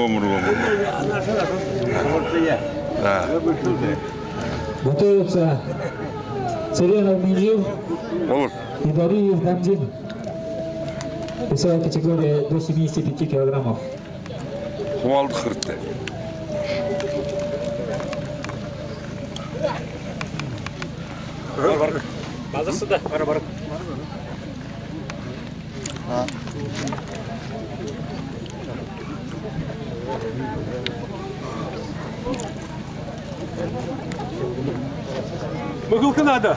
Мурго. Да. Готовится Царенов Минжил и Дариев Дамдин. Весовая категория до 75 килограммов. Хуалды қыртты. Қазірсі да, бар. Бөгілкі нады?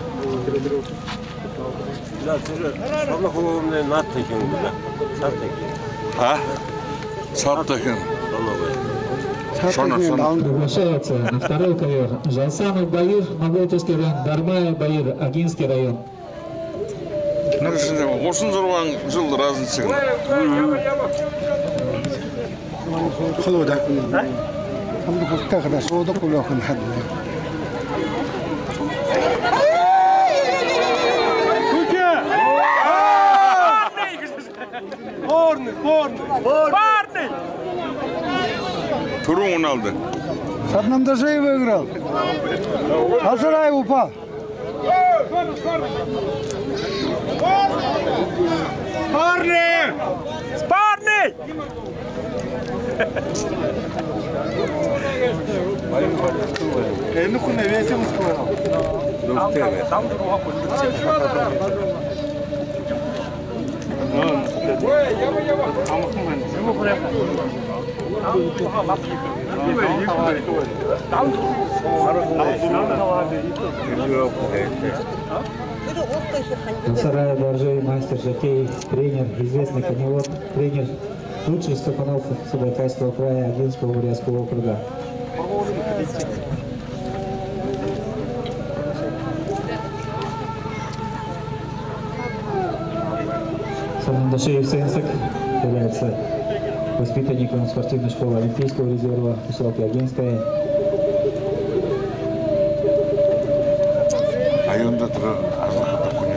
Приглашается на второй ковер Жалсанов Баир, Моготовский район, Дармаев Баир, Агинский район. Осын жұрған жыл разын шығын. خلوده هم تاخذ صوده كله من حد Спорный! Турун он алды. В одном даже и выиграл. Азарай упал. Спорный! Ну куда весим скоро. Там друга Сарай Боржей, мастер жокей, тренер, известный коневод, тренер лучших скакунов Забайкальского края, Агинского Бурятского округа. Санандашеев Сенсак является воспитанником спортивной школы Олимпийского резерва поселка Агинская. Айонда тұры ажылқыта күні.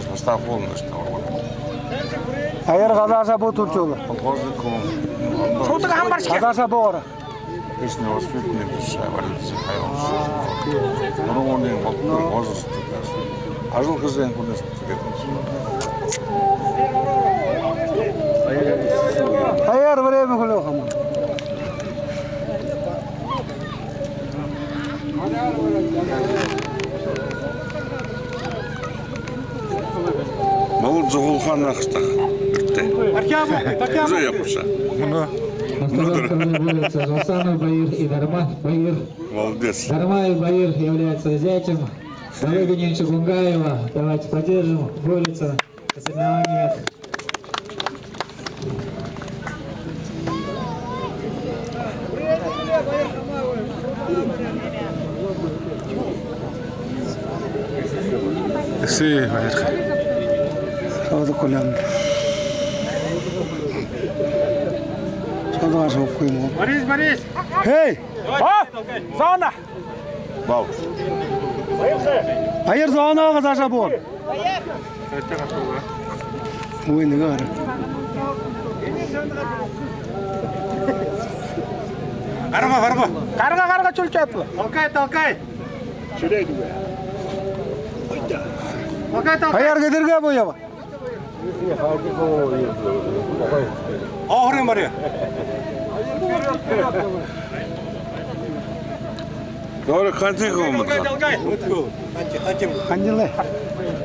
Спастав болын үшті орған. Айыр қазаша бұл тұрчылы. Қолғазды күн. Шоутыға хам бар шеке. Қазаша бұғыры. Песня воспитанный душа, валится хайонсы. Оның оның қолғыр возрасты. Ажыл қызен күнес тігетіміз. Айыр время күлі қамын. Бұл жұғылған ақыстақ. Уже yapmışlar. На втором ковре борются Жалсанов Баир и Дармаев Баир. Молодец. Дармаев Баир является зятем Олега Чугунгаева. Давайте поддержим, борется на соревнованиях. Sí, Şurada kullandı. Şurada aşağı koyayım. Борис! Hey! Зона! Бал. Ayır zona kazaşa bol. Ой, не говори. Карга чульчатлы. Толкай. Ayır gedirge boyama. Ağrı Maria. Doğru kantin olmadı. Hangiler?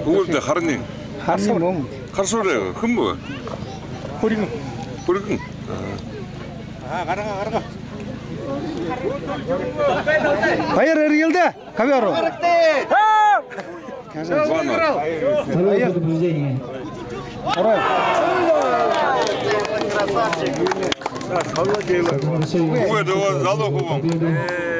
Uğurda harni. Hangi mum? Karşı oraya. Kim bu? Kurgun. Kurgun. Карга. Ayır ergilde. Kaver o. Второе предупреждение. Oraya. Bu da o zalo kubam. Победу